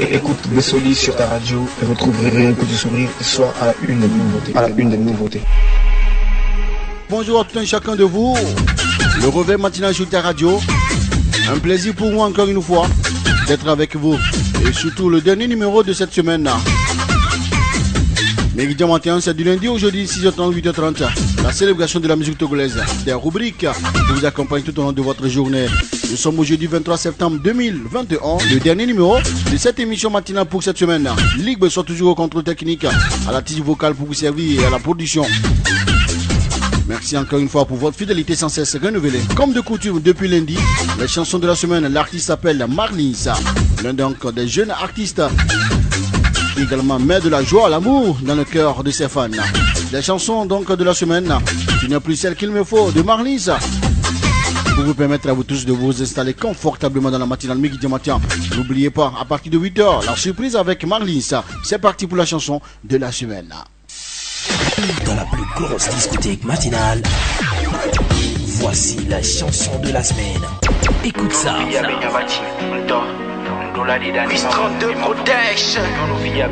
et écoute Bessoli sur ta radio et retrouverez un coup de sourire soit à une des nouveautés. Bonjour à tout un chacun de vous. Le réveil matinal sur ta radio. Un plaisir pour moi encore une fois d'être avec vous. Et surtout le dernier numéro de cette semaine-là. Méridien Matin, c'est du lundi au jeudi 6h30, 8h30. La célébration de la musique togolaise. Des rubriques qui vous accompagnent tout au long de votre journée. Nous sommes au jeudi 23 septembre 2021. Le dernier numéro de cette émission matinale pour cette semaine. Ligue soit toujours au contrôle technique, à la tige vocale pour vous servir et à la production. Merci encore une fois pour votre fidélité sans cesse renouvelée. Comme de coutume depuis lundi, les chansons de la semaine, l'artiste s'appelle Marlins. L'un donc des jeunes artistes qui également met de la joie, l'amour dans le cœur de ses fans. Les chansons donc de la semaine, qui n'est plus celle qu'il me faut, de Marlins. Pour vous permettre à vous tous de vous installer confortablement dans la matinale Méridien Matin. N'oubliez pas, à partir de 8h, la surprise avec Marlins. C'est parti pour la chanson de la semaine. Dans la plus grosse discothèque matinale, voici la chanson de la semaine. Écoute ça.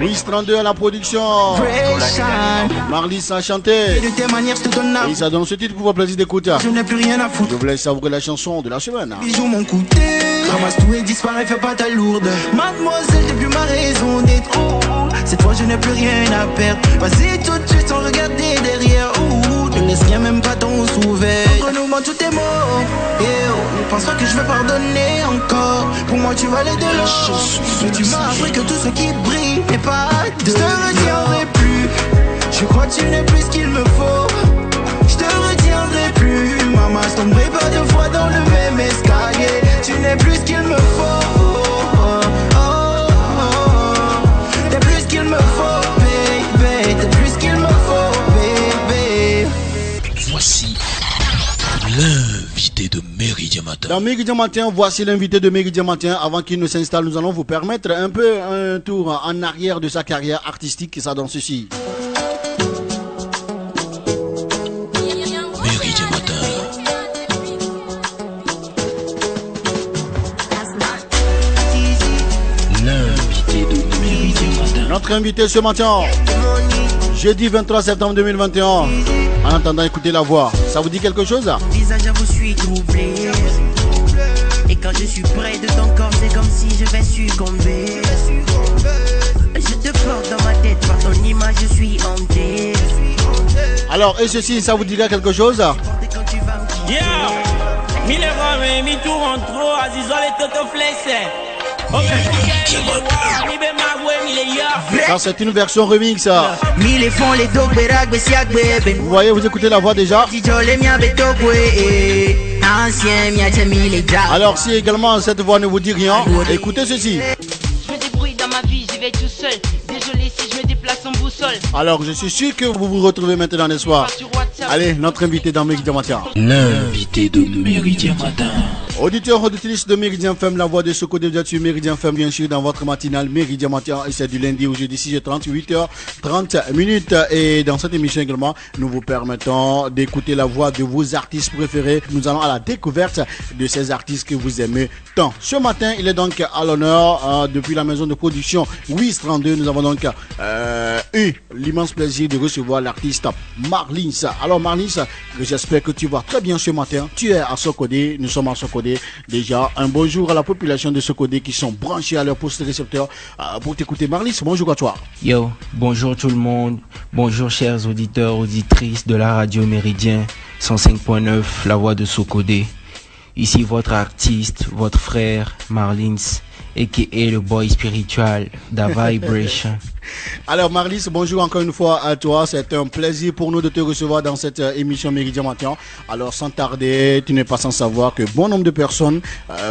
Wiz 32 à la production. Marlins a chanté. Et ça donne ce titre pour votre plaisir d'écouter. Je n'ai plus rien à foutre. Je vous laisse savourer la chanson de la semaine. Bisous mon côté. Ramasse tout et disparaît, fais pas ta lourde. Mademoiselle, t'es plus ma raison d'être. Cette fois je n'ai plus rien à perdre. Vas-y tout de suite sans regarder derrière. Ne laisse rien, même pas ton souvenir. Entre nous, moi tout est mort. Ne pense pas que je vais pardonner encore. Pour moi tu vas aller de l'eau. Mais tu m'as appris que tout ce qui brille n'est pas de. Je te retiendrai plus. Je crois que tu n'es plus ce qu'il me faut. Je te retiendrai plus. Maman, je tomberai pas deux fois dans le même escalier. Tu n'es plus ce qu'il me faut. T'es plus ce qu'il me faut, baby. T'es plus ce qu'il me faut, baby. Voici l'invité de Méridien Matin. Dans Méridien Matin, voici l'invité de Méridien Matin. Avant qu'il ne s'installe, nous allons vous permettre un peu un tour en arrière de sa carrière artistique et ça donne ceci. Méridien Matin. L'invité de Méridien Matin. Notre invité ce matin, jeudi 23 septembre 2021. En attendant, écoutez la voix. Ça vous dit quelque chose? Visage, je vous suis troublé. Et quand je suis près de ton corps, c'est comme si je vais succomber. Je te porte dans ma tête, par ton image, je suis hanté. Alors, et ceci, ça vous dirait quelque chose? Yeah! Mille rames, mi tour en trop, Azizol et Toto Flexé. Car c'est une version remix. Vous voyez, vous écoutez la voix déjà. Alors si également cette voix ne vous dit rien, écoutez ceci. Je me débrouille dans ma vie, j'y vais tout seul. Désolé si je me déplace en boussole. Alors je suis sûr que vous vous retrouvez maintenant les soirs. Allez, notre invité dans Méridien Matin. L'invité de Méridien Matin. Auditeur, auditrice de Méridien FM, la voix de Socodé, vous êtes sur Méridien FM, bien sûr, dans votre matinale Méridien Matin, et c'est du lundi au jeudi 6h30, 8h30. Et dans cette émission également, nous vous permettons d'écouter la voix de vos artistes préférés. Nous allons à la découverte de ces artistes que vous aimez tant. Ce matin, il est donc à l'honneur, depuis la maison de production Wiz 32, nous avons donc eu l'immense plaisir de recevoir l'artiste Marlins. Alors Marlins, j'espère que tu vas très bien ce matin. Tu es à Socodé, nous sommes à Socodé. Déjà, un bonjour à la population de Socodé qui sont branchés à leur poste récepteur pour t'écouter. Marlins, bonjour à toi. Yo, bonjour tout le monde. Bonjour chers auditeurs, auditrices de la radio Méridien 105.9, la voix de Socodé. Ici votre artiste, votre frère Marlins, a.k.a. le boy spiritual, Da Vibration. Alors Marlins, bonjour encore une fois à toi. C'est un plaisir pour nous de te recevoir dans cette émission Méridien Matin. Alors sans tarder, tu n'es pas sans savoir que bon nombre de personnes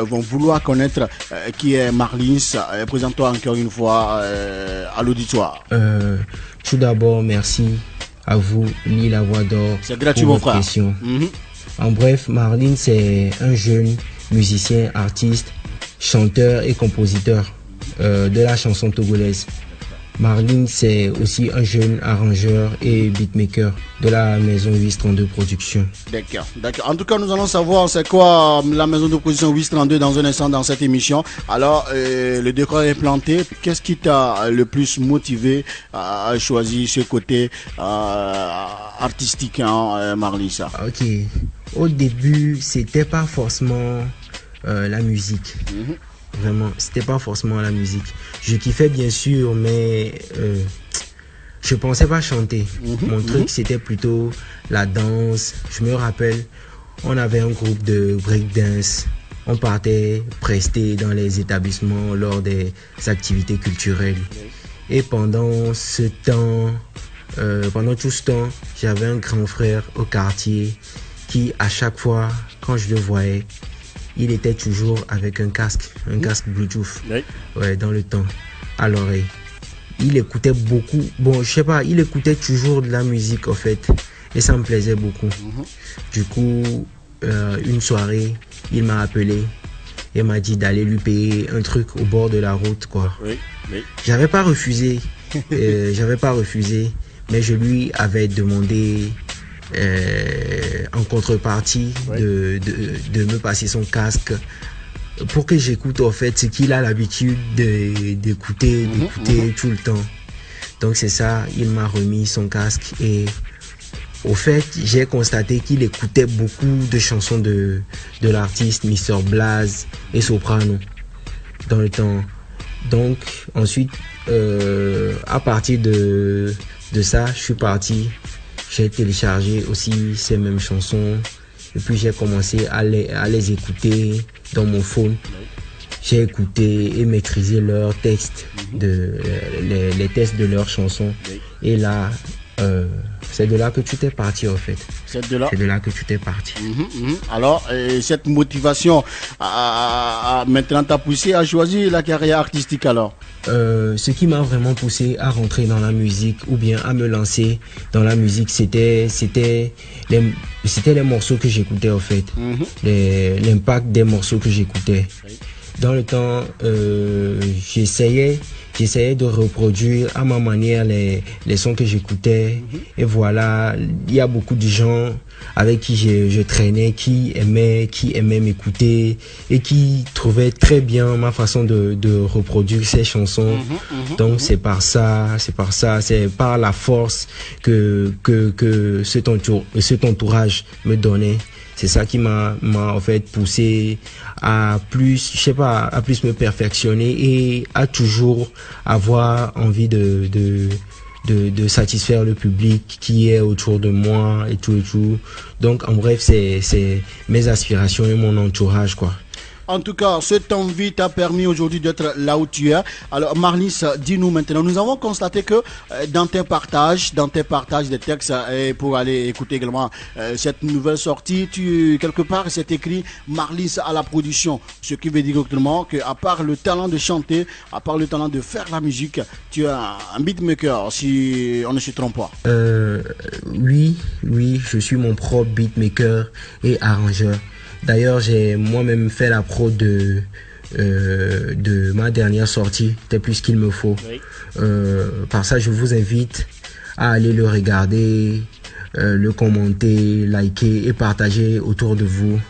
vont vouloir connaître qui est Marlins. Présente-toi encore une fois à l'auditoire. Tout d'abord, merci à vous, Ni la voix d'or. C'est gratuit mon frère. En bref, Marlins c'est un jeune musicien, artiste, chanteur et compositeur de la chanson togolaise. Marlin, c'est aussi un jeune arrangeur et beatmaker de la maison 832 Productions. D'accord, d'accord. En tout cas, nous allons savoir c'est quoi la maison de production 832 dans un instant dans cette émission. Alors, le décor est planté. Qu'est-ce qui t'a le plus motivé à choisir ce côté artistique, hein, Marlissa? Ok. Au début, c'était pas forcément la musique. Vraiment, c'était pas forcément la musique. Je kiffais bien sûr, mais je pensais pas chanter. Mon truc, c'était plutôt la danse. Je me rappelle, on avait un groupe de breakdance. On partait prester dans les établissements lors des activités culturelles. Et pendant tout ce temps, j'avais un grand frère au quartier qui, à chaque fois, quand je le voyais, il était toujours avec un casque Bluetooth, dans le temps, à l'oreille. Il écoutait beaucoup, il écoutait toujours de la musique en fait, et ça me plaisait beaucoup. Du coup, une soirée, il m'a appelé et m'a dit d'aller lui payer un truc au bord de la route, quoi. J'avais pas refusé, mais je lui avais demandé en contrepartie de me passer son casque pour que j'écoute en fait ce qu'il a l'habitude d'écouter tout le temps. Donc c'est ça, il m'a remis son casque et au fait j'ai constaté qu'il écoutait beaucoup de chansons de l'artiste Mr Blaze et Soprano dans le temps. Donc ensuite à partir de ça je suis parti. J'ai téléchargé aussi ces mêmes chansons et puis j'ai commencé à les écouter dans mon phone. J'ai écouté et maîtrisé leurs textes, les textes de leurs chansons. Et là, c'est de là que tu t'es parti en fait. C'est de là que tu t'es parti. Alors, cette motivation maintenant t'a poussé à choisir la carrière artistique alors? Ce qui m'a vraiment poussé à rentrer dans la musique ou bien à me lancer dans la musique, c'était les morceaux que j'écoutais en fait, l'impact des morceaux que j'écoutais. Dans le temps, j'essayais de reproduire à ma manière les sons que j'écoutais. Et voilà, il y a beaucoup de gens avec qui je traînais, qui aimaient m'écouter et qui trouvaient très bien ma façon de reproduire ces chansons. Donc c'est par la force que cet entourage me donnait. C'est ça qui m'a en fait poussé à plus, à plus me perfectionner et à toujours avoir envie de satisfaire le public qui est autour de moi et tout. Donc en bref, c'est mes aspirations et mon entourage, quoi. En tout cas, cette envie t'a permis aujourd'hui d'être là où tu es. Alors, Marlis, dis-nous maintenant, nous avons constaté que dans tes partages des textes, et pour aller écouter également cette nouvelle sortie, quelque part, c'est écrit Marlis à la production. Ce qui veut dire autrement qu'à part le talent de chanter, à part le talent de faire la musique, tu es un beatmaker, si on ne se trompe pas. Oui, je suis mon propre beatmaker et arrangeur. D'ailleurs, j'ai moi-même fait la prod de ma dernière sortie, T'es plus qu'il me faut. Par ça, je vous invite à aller le regarder, le commenter, liker et partager autour de vous.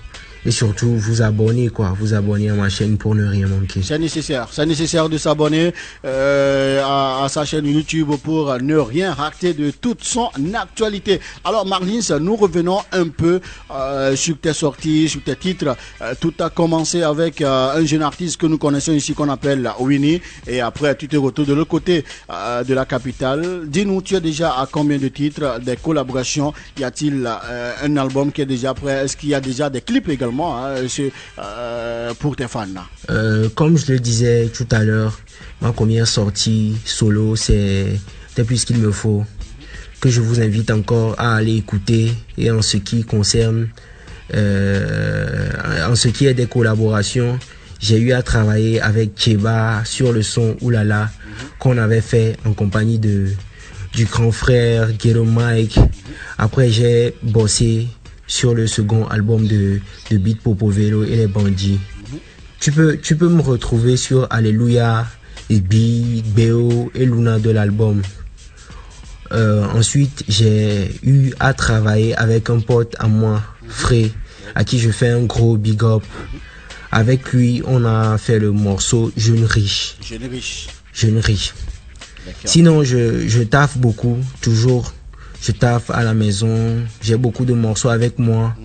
Et surtout, vous abonner à ma chaîne pour ne rien manquer. C'est nécessaire de s'abonner à sa chaîne YouTube pour ne rien rater de toute son actualité. Alors Marlins, nous revenons un peu sur tes sorties, sur tes titres. Tout a commencé avec un jeune artiste que nous connaissons ici qu'on appelle Winnie. Et après, tu te retrouves de l'autre côté de la capitale. Dis-nous, tu es déjà à combien de titres, des collaborations? Y a-t-il un album qui est déjà prêt? Est-ce qu'il y a déjà des clips également pour tes fans? Comme je le disais tout à l'heure, ma première sortie solo, c'est T'es plus qu'il me faut, que je vous invite encore à aller écouter. Et en ce qui concerne, en ce qui est des collaborations, j'ai eu à travailler avec Cheba sur le son Oulala qu'on avait fait en compagnie du grand frère Ghetto Mike. Après, j'ai bossé sur le second album de Beat Popo Vélo et les Bandits. Tu peux me retrouver sur Alléluia et Big, Béo et Luna de l'album. Ensuite, j'ai eu à travailler avec un pote à moi, Fré, à qui je fais un gros big up. Avec lui, on a fait le morceau Jeune Riche. Jeune Riche. Sinon, je taffe beaucoup, toujours. Je taffe à la maison. J'ai beaucoup de morceaux avec moi.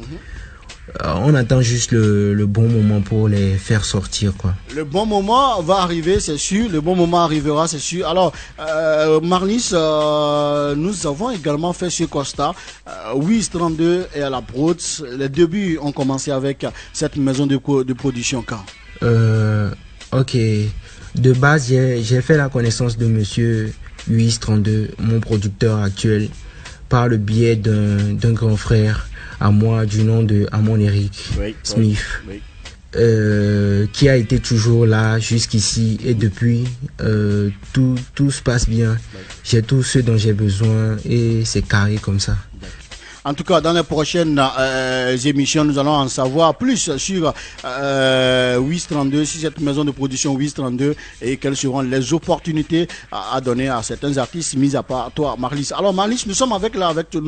On attend juste le bon moment pour les faire sortir, quoi. Le bon moment va arriver, c'est sûr. Le bon moment arrivera, c'est sûr. Alors, Marlis, nous avons également fait ce constat. Wiz 32 et à la prod. Les débuts ont commencé avec cette maison de production, quand ok. De base, j'ai fait la connaissance de monsieur Wiz 32, mon producteur actuel, par le biais d'un grand frère à moi du nom de Amon Eric Smith, qui a été toujours là jusqu'ici, et depuis tout se passe bien. J'ai tout ce dont j'ai besoin et c'est carré comme ça. En tout cas, dans les prochaines émissions, nous allons en savoir plus sur Wiz 32, sur cette maison de production Wiz 32, et quelles seront les opportunités à donner à certains artistes, mis à part toi, Marlis. Alors, Marlis, nous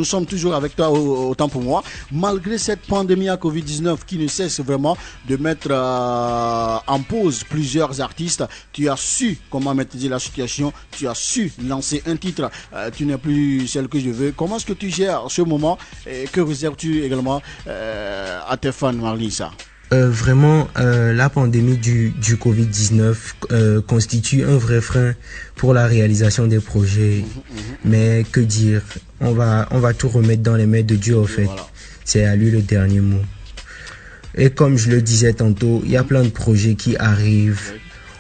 sommes toujours avec toi, autant pour moi, malgré cette pandémie à Covid-19 qui ne cesse vraiment de mettre en pause plusieurs artistes. Tu as su comment maîtriser la situation, tu as su lancer un titre, tu n'es plus celle que je veux. Comment est-ce que tu gères ce moment? Et que réserves-tu également à tes fans, Marlisa? Vraiment, la pandémie du Covid-19 constitue un vrai frein pour la réalisation des projets. Mais que dire, on va tout remettre dans les mains de Dieu, en fait. Voilà. C'est à lui le dernier mot. Et comme je le disais tantôt, il y a plein de projets qui arrivent.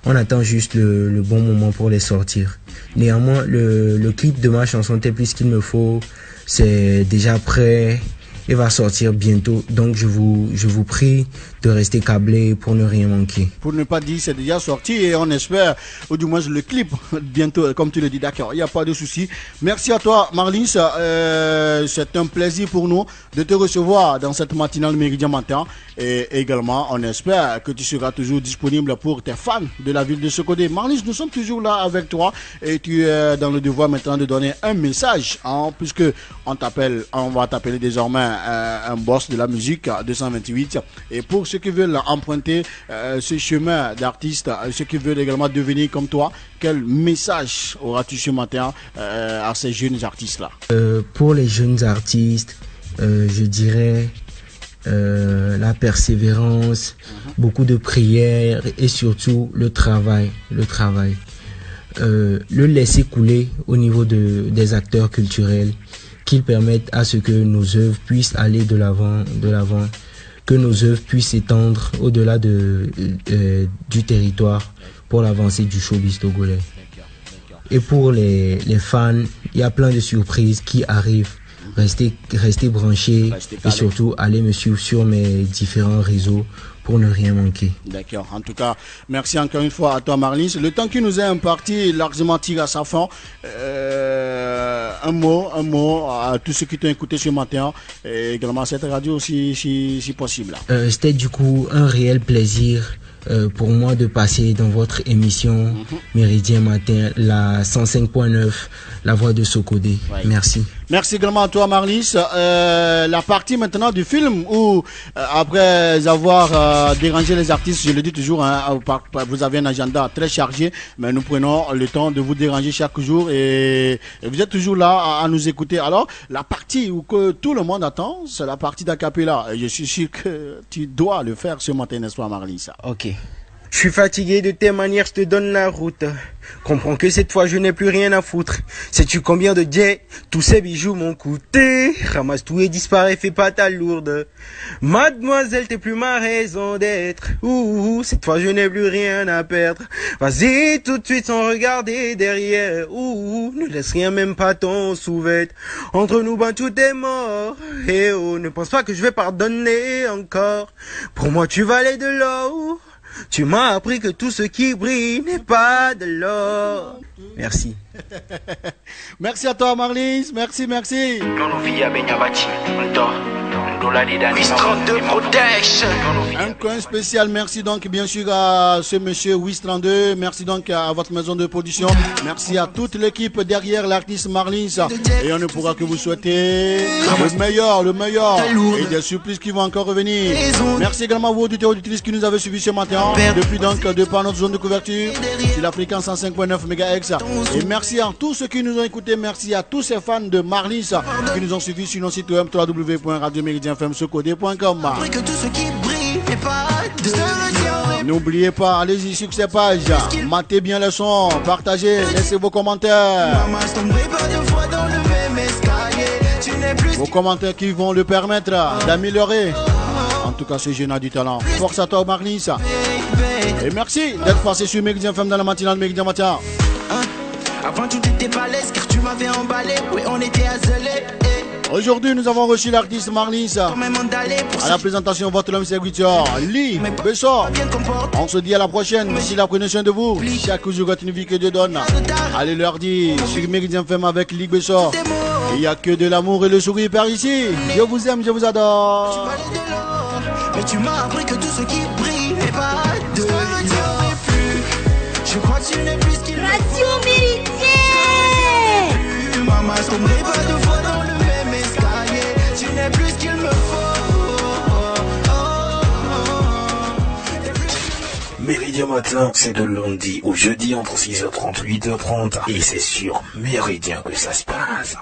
On attend juste le bon moment pour les sortir. Néanmoins, le clip de ma chanson T'es plus qu'il me faut, c'est déjà prêt et va sortir bientôt. Donc je vous prie de rester câblé pour ne rien manquer. Pour ne pas dire c'est déjà sorti, et on espère, ou du moins le clip bientôt, comme tu le dis. D'accord, il n'y a pas de souci. Merci à toi, Marlis. C'est un plaisir pour nous de te recevoir dans cette matinale Méridien Matin, et également on espère que tu seras toujours disponible pour tes fans de la ville de Sokodé. Marlis, nous sommes toujours là avec toi, et tu es dans le devoir maintenant de donner un message, hein, puisque on va t'appeler désormais un boss de la musique 228, et pour ceux qui veulent emprunter ce chemin d'artiste, ceux qui veulent également devenir comme toi, quel message auras-tu ce matin à ces jeunes artistes-là? Pour les jeunes artistes, je dirais la persévérance, beaucoup de prières et surtout le travail. Le laisser couler au niveau des acteurs culturels, qu'ils permettent à ce que nos œuvres puissent aller de l'avant, que nos œuvres puissent s'étendre au-delà du territoire pour l'avancée du showbiz togolais. Et pour les fans, il y a plein de surprises qui arrivent. Restez branchés et surtout allez me suivre sur mes différents réseaux pour ne rien manquer. D'accord. En tout cas, merci encore une fois à toi, Marlis. Le temps qui nous est imparti largement tire à sa fin. Un mot à tous ceux qui t'ont écouté ce matin, et également à cette radio si possible. C'était du coup un réel plaisir pour moi de passer dans votre émission Méridien Matin, la 105.9, la voix de Sokodé. Ouais. Merci. Merci également à toi, Marlis. La partie maintenant du film où, après avoir dérangé les artistes, je le dis toujours, hein, vous avez un agenda très chargé, mais nous prenons le temps de vous déranger chaque jour, et vous êtes toujours là à nous écouter. Alors, la partie où que tout le monde attend, c'est la partie d'acapella. Je suis sûr que tu dois le faire ce matin, n'est-ce pas, Marlis? Ok. Je suis fatigué de tes manières, je te donne la route. Comprends que cette fois je n'ai plus rien à foutre. Sais-tu combien de diets tous ces bijoux m'ont coûté? Ramasse tout et disparaît, fais pas ta lourde. Mademoiselle, t'es plus ma raison d'être. Cette fois je n'ai plus rien à perdre. Vas-y tout de suite sans regarder derrière. Ne laisse rien, même pas ton sous-vêt. Entre nous, ben tout est mort. Et ne pense pas que je vais pardonner encore. Pour moi tu valais de l'or. Tu m'as appris que tout ce qui brille n'est pas de l'or. Merci. Merci à toi, Marlis. Merci. 32 Protection. Un coin spécial, merci donc bien sûr à ce monsieur Wiz 32, merci donc à votre maison de production, merci à toute l'équipe derrière l'artiste Marlins et on ne pourra que vous souhaiter le meilleur et des surprises qui vont encore revenir. Merci également à vous auditeurs et auditrices qui nous avez suivis ce matin depuis donc de par notre zone de couverture sur la fréquence 105.9 MHz et merci à tous ceux qui nous ont écoutés, merci à tous ces fans de Marlins qui nous ont suivis sur notre site web www.radiomeridienfmsocodé.com. N'oubliez pas, allez-y sur ces pages, matez bien le son, partagez, laissez vos commentaires. Vos commentaires qui vont le permettre d'améliorer. En tout cas, ce jeune a du talent. Force à toi, Marlins. Et merci d'être passé sur Méridien FM dans la matinale Méridien Matin. Avant tout était balèze car tu m'avais emballé. Oui, on était azelés. Aujourd'hui, nous avons reçu l'artiste Marlins. À la présentation, votre homme serviteur, Lee Bessor. On se dit à la prochaine. D'ici là, prenez soin de vous. Chaque jour est une vie que Dieu donne. Allez leur dire, sur Méridien FM avec Lee Bessor. Il n'y a que de l'amour et le sourire par ici. Je vous aime, je vous adore. Mais tu m'as appris que tout ce qui brille n'est pas de plus. Je crois que tu n'es plus ce qu'il me faut. Radio Méridien. Maman, je tomberai pas deux fois dans le même escalier. Tu n'es plus ce qu'il me faut. Méridien Matin, c'est de lundi au jeudi entre 6h30 et 8h30 et c'est sur Méridien que ça se passe.